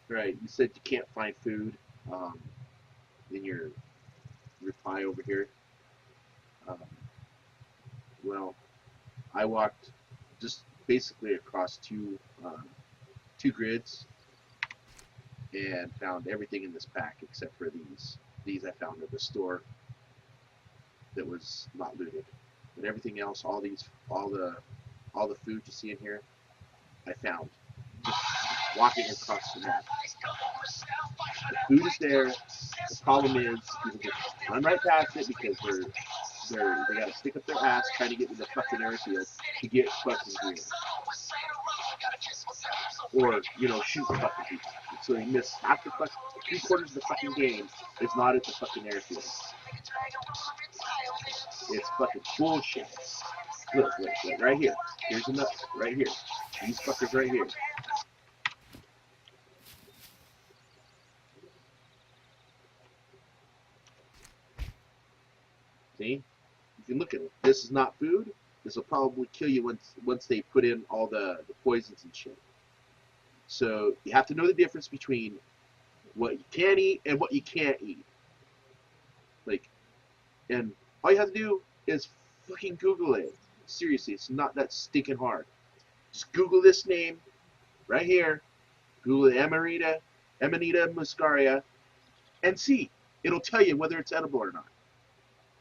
Right, you said you can't find food um, in your reply over here. Um, well, I walked just basically across two grids and found everything in this pack except for these. These I found at the store that was not looted, but everything else, all the food you see in here, I found just walking across the map. The food is there. The problem is people just run right past it because they got to stick up their ass trying to get to the fucking airfield to get fucking gear, or shoot fucking people. So they miss half the fucking 3/4 of the fucking game is not at the fucking airfield. It's fucking bullshit. Look, right here. Here's enough. Right here. These fuckers right here. See? You can look at it. This is not food. This will probably kill you once they put in all the poisons and shit. So you have to know the difference between what you can eat and what you can't eat. Like, and all you have to do is fucking Google it. Seriously, it's not that stinking hard. Just Google this name right here. Google Amanita muscaria and see. It'll tell you whether it's edible or not.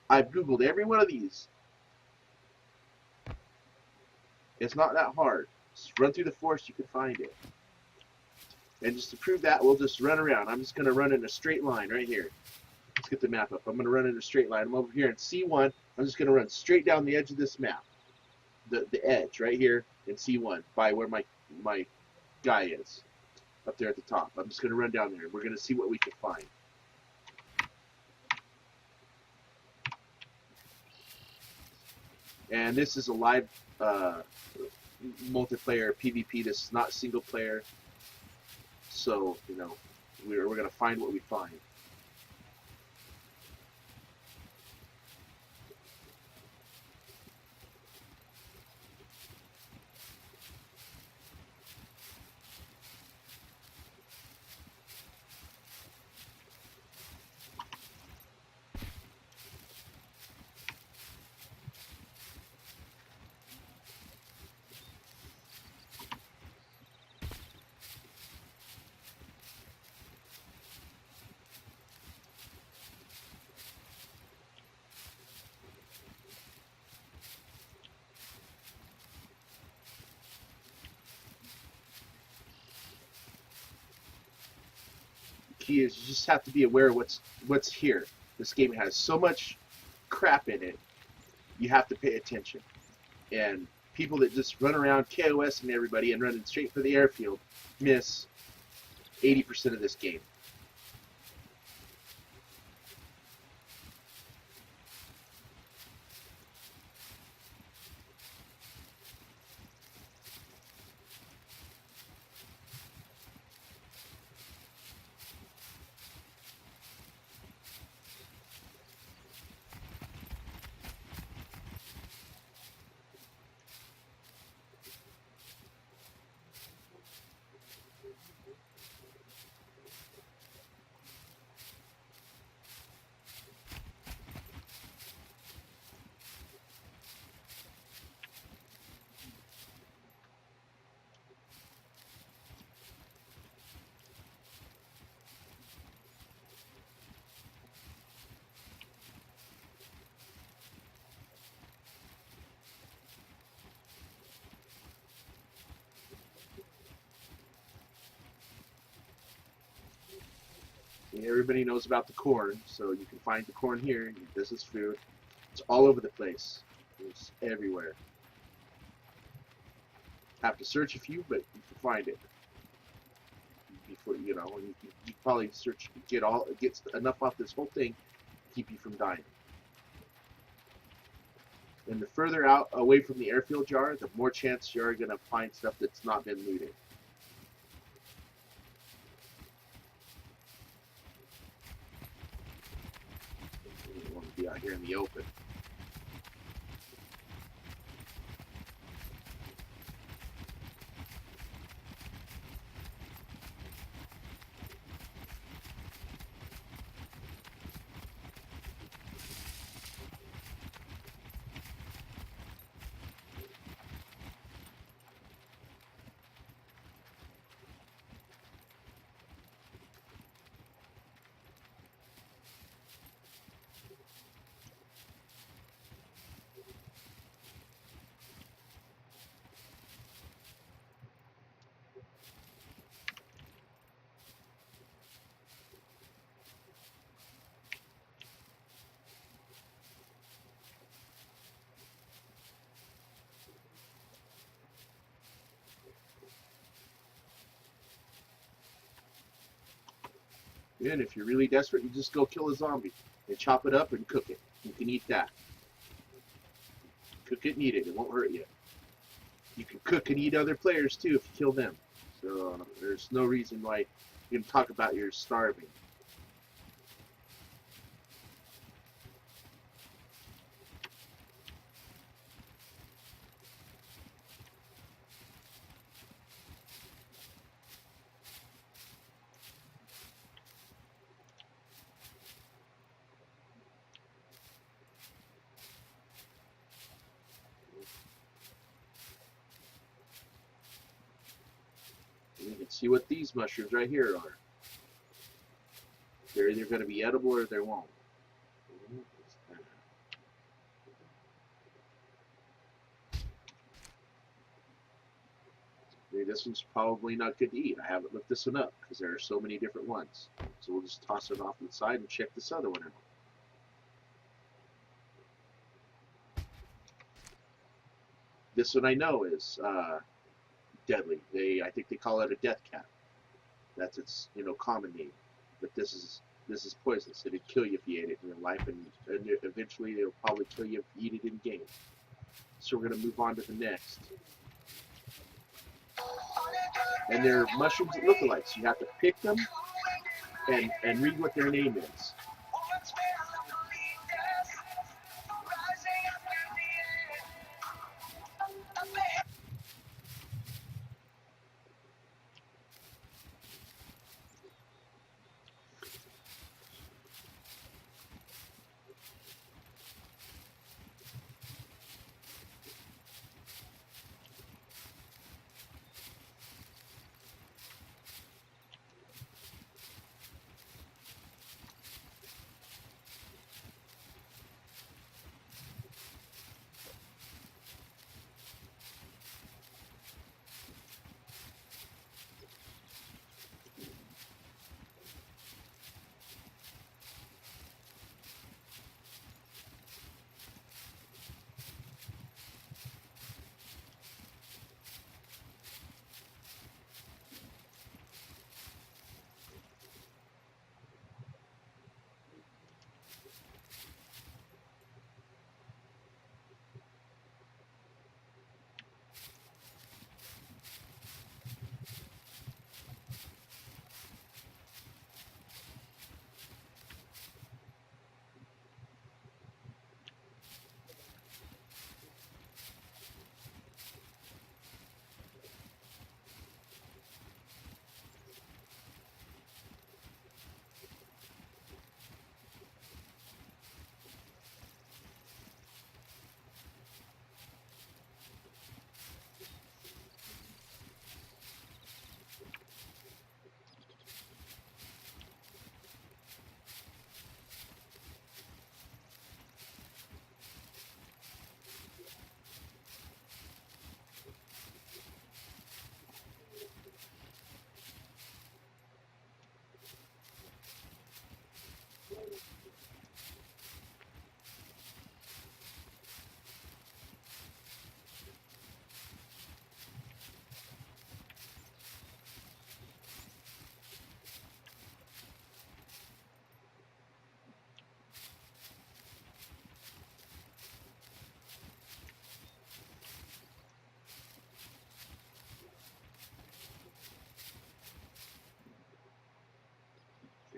I've Googled every one of these. It's not that hard. Just run through the forest, you can find it. And just to prove that, we'll just run around. I'm just going to run in a straight line right here. Let's get the map up. I'm going to run in a straight line. I'm over here in C1. I'm just going to run straight down the edge of this map. The edge right here in C1 by where my guy is. Up there at the top. I'm just going to run down there. We're going to see what we can find. And this is a live multiplayer PvP. This is not single player. So, we're going to find what we find. Key is you just have to be aware of what's here. This game has so much crap in it. You have to pay attention. And people that just run around KOS and everybody and running straight for the airfield miss 80% of this game. Everybody knows about the corn, so you can find the corn here. This is food. It's all over the place. It's everywhere. Have to search a few, but you can find it. Before and you probably search get enough off this whole thing to keep you from dying. And the further out away from the airfield you are, the more chance you're going to find stuff that's not been looted. You don't want to be out here in the open. And if you're really desperate, you just go kill a zombie and chop it up and cook it. You can eat that. Cook it and eat it. It won't hurt you. You can cook and eat other players too if you kill them. So there's no reason why you can talk about you're starving. And you can see what these mushrooms right here are. They're either going to be edible or they won't. This one's probably not good to eat. I haven't looked this one up because there are so many different ones. So we'll just toss it off to the side and check this other one out. This one I know is deadly. I think they call it a death cat. That's its common name. But this is poisonous. It'd kill you if you ate it in real life, and eventually it'll probably kill you if you eat it in game. So we're gonna move on to the next. And they're mushrooms that look alike, so you have to pick them and read what their name is.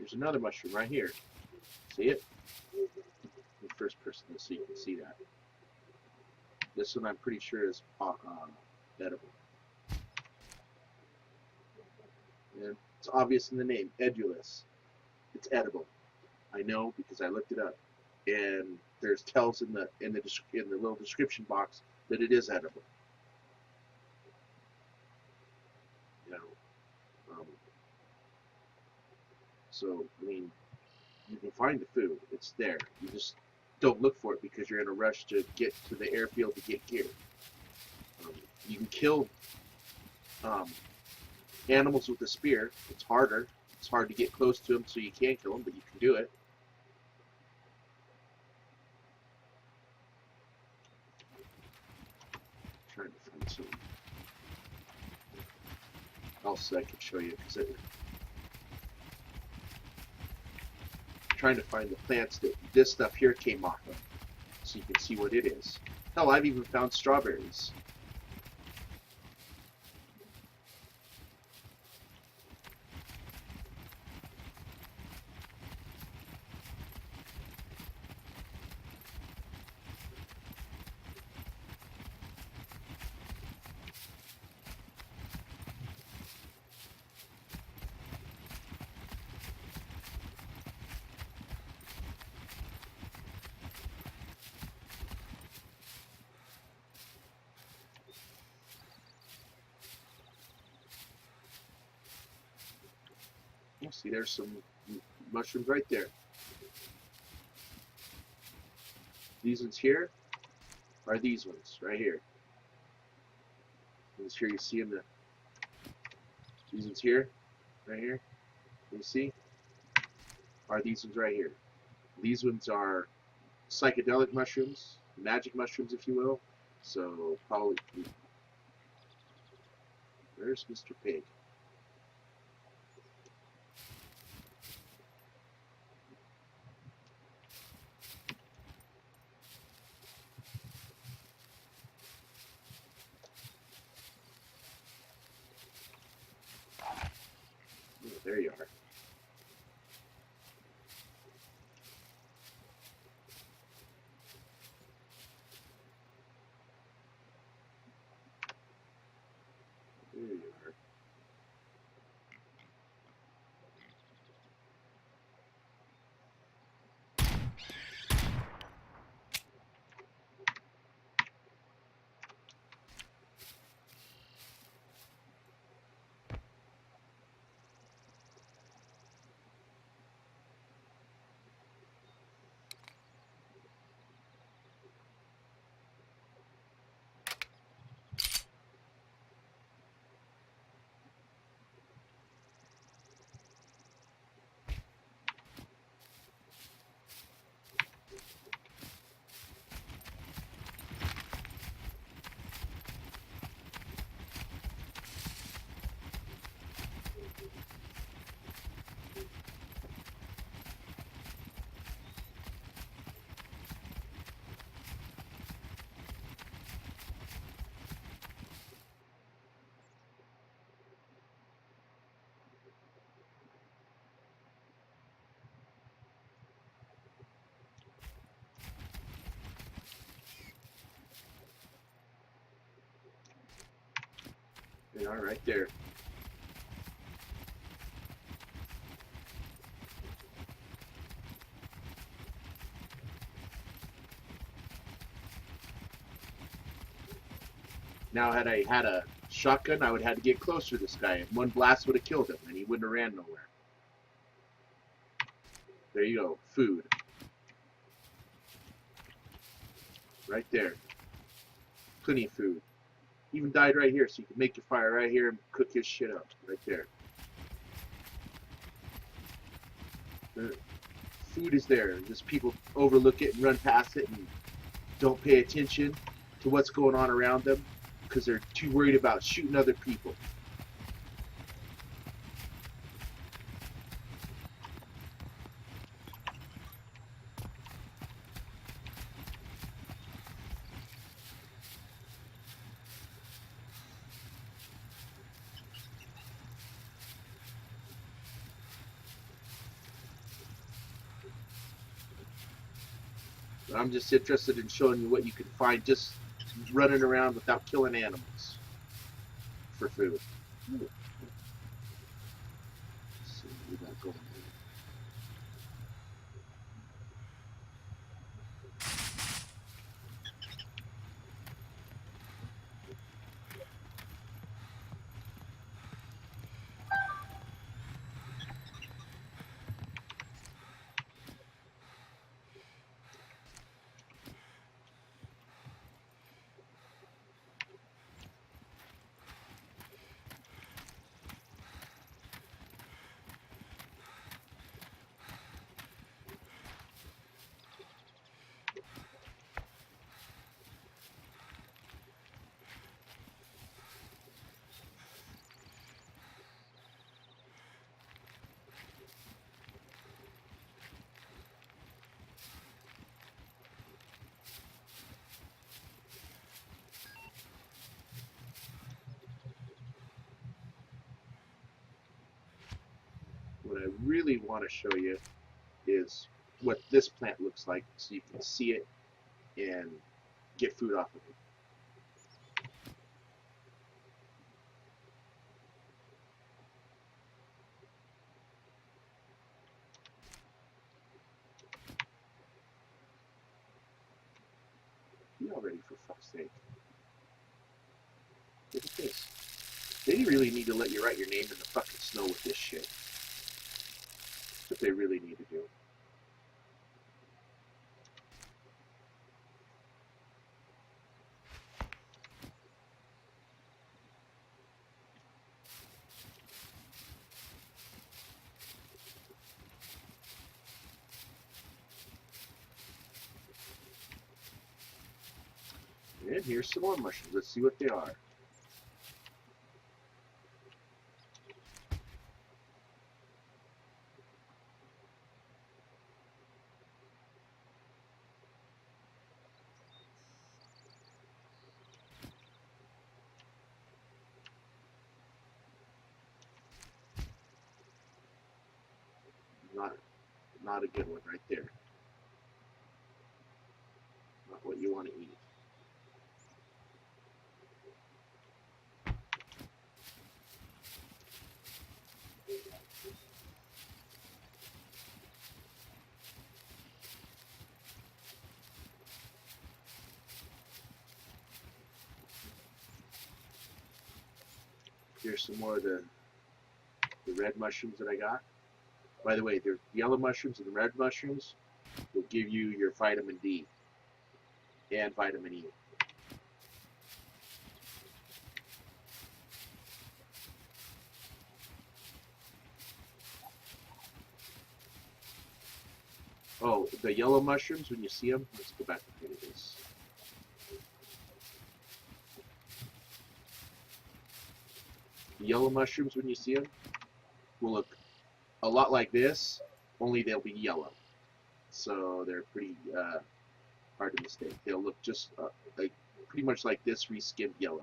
There's another mushroom right here. See it? The first person so you can see that. This one I'm pretty sure is edible. And it's obvious in the name, Edulus. It's edible. I know because I looked it up, and there's tells in the little description box that it is edible. You know, so I mean, you can find the food. It's there. You just don't look for it because you're in a rush to get to the airfield to get gear. You can kill animals with a spear. It's harder. It's hard to get close to them, so you can't kill them, but you can do it. I'm trying to find some else I can show you because I'm trying to find the plants that this stuff here came off of, so you can see what it is. Hell, I've even found strawberries. You see, there's some mushrooms right there. These ones here are these ones right here. These here you see them. These ones here, right here. You see, are these ones right here. These ones are psychedelic mushrooms, magic mushrooms, if you will. So probably, where's Mr. Pig? Oh, there you are. There you are. They are right there. Now, had I had a shotgun, I would have had to get closer to this guy, and one blast would have killed him, and he wouldn't have ran nowhere. There you go, food. Right there. Plenty of food. Even died right here, so you can make your fire right here and cook his shit up. Right there. The food is there. Just people overlook it and run past it and don't pay attention to what's going on around them because they're too worried about shooting other people. I'm just interested in showing you what you can find just running around without killing animals for food. Let's see what we got going here. What I really want to show you is what this plant looks like so you can see it and get food off of it. Be already, for fuck's sake. Look at this. They really need to let you write your name in the fucking snow with this shit. That's what they really need to do. And here's some more mushrooms. Let's see what they are. Not a good one right there. Not what you want to eat. Here's some more of the red mushrooms that I got. By the way, the yellow mushrooms and the red mushrooms will give you your vitamin D and vitamin E. Oh, the yellow mushrooms, when you see them, let's go back and look at this. The yellow mushrooms, when you see them, will look a lot like this, only they'll be yellow. So they're pretty hard to mistake. They'll look just like pretty much like this reskinned yellow.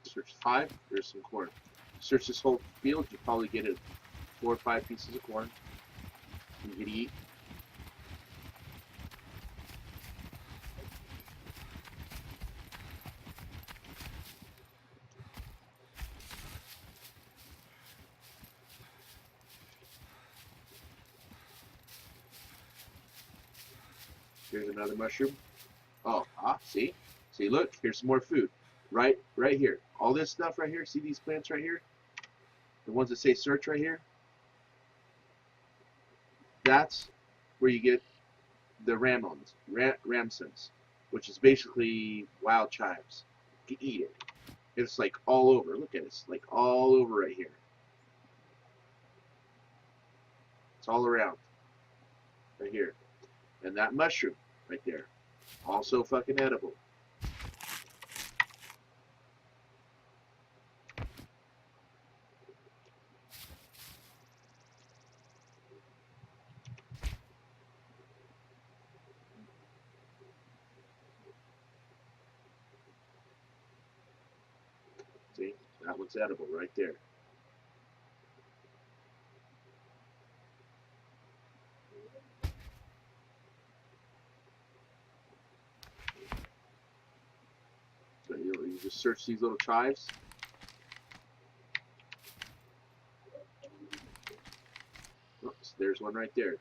Search 5, there's some corn. Search this whole field, you probably get 4 or 5 pieces of corn you could eat. Here's another mushroom. Oh, see? See, look, here's some more food. Right here. All this stuff right here, see these plants right here? The ones that say search right here? That's where you get the ramsons, which is basically wild chives. You can eat it. It's like all over. Look at it. It's like all over right here. It's all around. Right here. And that mushroom right there. Also fucking edible. See? That one's edible right there. So you just search these little chives. Oops, there's one right there.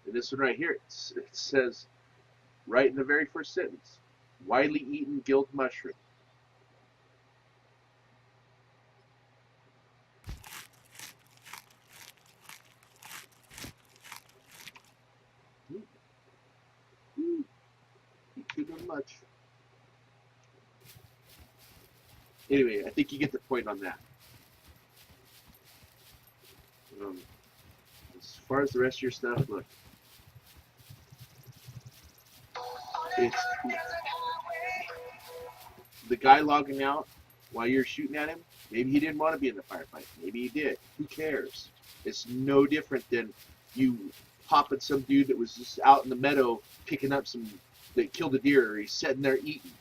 And this one right here, it says right in the very first sentence, widely eaten gilt mushroom. Too much. Anyway, I think you get the point on that. As far as the rest of your stuff, look, it's the guy logging out while you're shooting at him. Maybe he didn't want to be in the firefight. Maybe he did. Who cares? It's no different than you popping some dude that was just out in the meadow picking up some that killed a deer, or he's sitting there eating.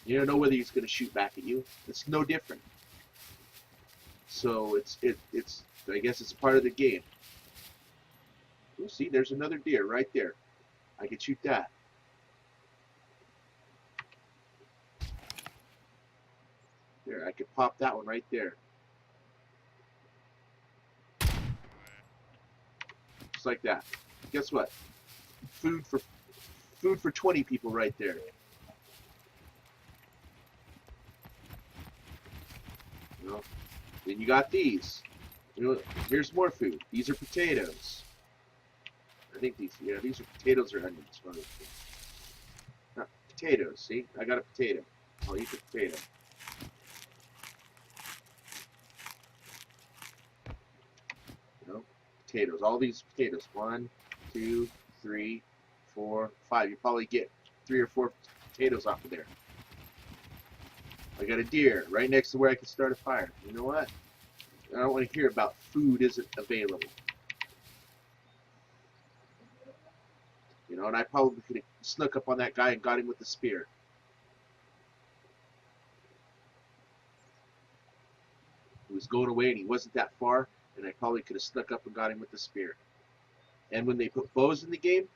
You don't know whether he's going to shoot back at you. It's no different. So it's I guess it's part of the game. You'll see, there's another deer right there. I could shoot that. There, I could pop that one right there. Just like that. Guess what? Food for 20 people right there. You know? Then you got these. You know, here's more food. These are potatoes. I think these are potatoes or onions. No, potatoes, see? I got a potato. I'll eat the potato. You know? Potatoes. All these potatoes. 1, 2, 3, 4, 5. You probably get 3 or 4 potatoes off of there. I got a deer right next to where I can start a fire. You know what? I don't want to hear about food isn't available. You know, and I probably could have snuck up on that guy and got him with the spear. He was going away and he wasn't that far, and I probably could have snuck up and got him with the spear. And when they put bows in the game,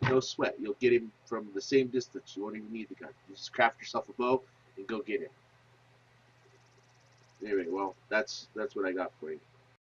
no sweat. You'll get him from the same distance. You won't even need the gun. You just craft yourself a bow and go get him. Anyway, well, that's what I got for you.